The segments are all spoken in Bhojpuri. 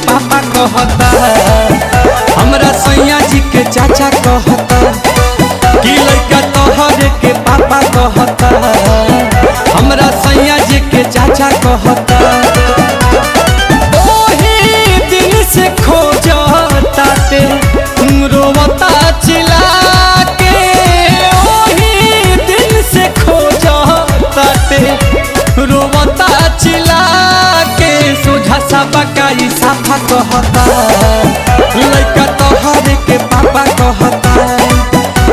पापा कहता, हमरा सैया जी के चाचा कहता कि लड़का तोहरे के पापा कहता, हमरा सैया जी के चाचा कहता। ओही दिन से खोजता ते रोवता चिल्ला के, ओही दिन से खोजता ते रोवता चिल्ला के। सोझा सा बकाई साफा कहता, लड़का तोहरे के पापा कहता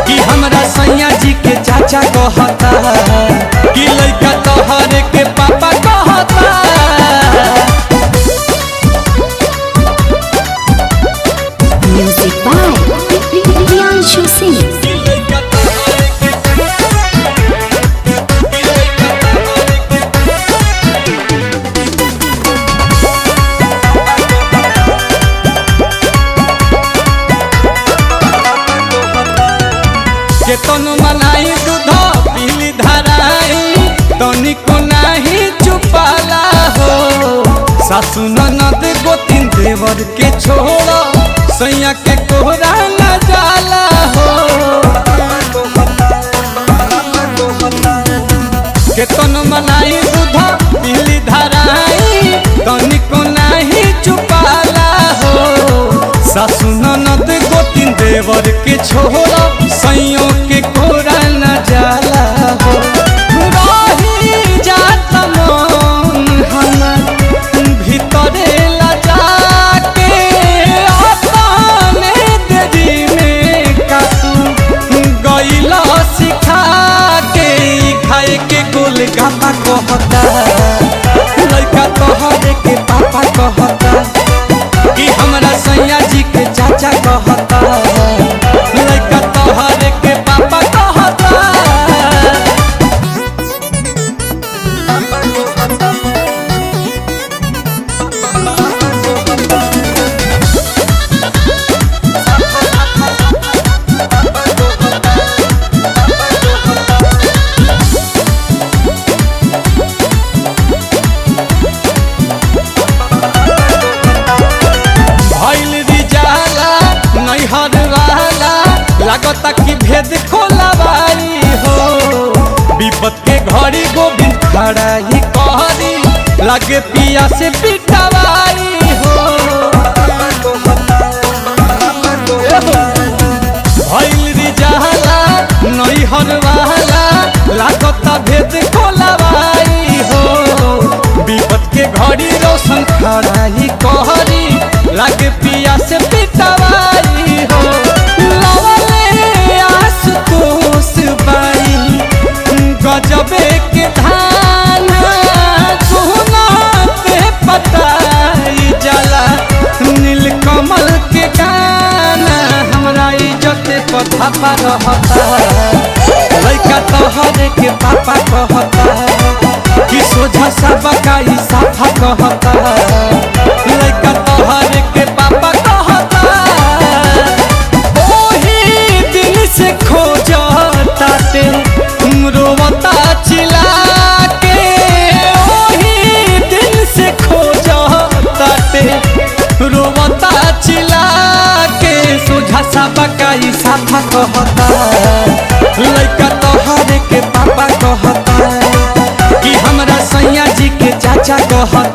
कि हमरा सैया जी के चाचा कहता कि लड़का तोहरे के पापा कहता। Music by Priyanshu Singh. केतन मलाई दूध पीली धराई तनिको नाही चुपाला हो। सासु ननद गोतिन देवर के छोड़ सैया के कोहरा न जाला हो। केतन मलाई दूध पीली धराई तनिको नाही चुपाला हो। सासु ननद गोतिन देवर के छोड़ सैयों के कोरा न जाला हो। रही जात मन हमर भीतरे लजा के, अपने देरी में कातू गइला सिखा के। खाए के गोलगप्पा कहता, लड़का तोहरे के पापा कहता कि हमरा सैया जी के चाचा कहता, लड़का तोहरे के पापा कहता। लागता कि भेद खोलवाई हो। विपत के घड़ी गोविंद खड़ा ही कहरी, लगे पिया से पिटवाई हो। भइल रिजाला नैहर वाला, लागता भेद खोलवाई हो। विपत के घड़ी रोशन खड़ा ही कहरी, लगे पिया से पिटवाई हो। गजबे के धान सुनाते पताई जाला, नीलकमल के गाना हमरा इज्जत पर धापा रहता। लड़का तोहरे के पापा कहता कि सोझा सा बकाई साफा कहता, लड़का तोहरे के पापा कहता। ओही दिन से खोजता ते रोवता चिल्ला के, ओही दिन से खोजता ते रोवता चिल्ला के। सोझा सा बकाई साफा कहता, लड़का तोहरे के पापा कहता कि हमरा सैया जी के चाचा कहता।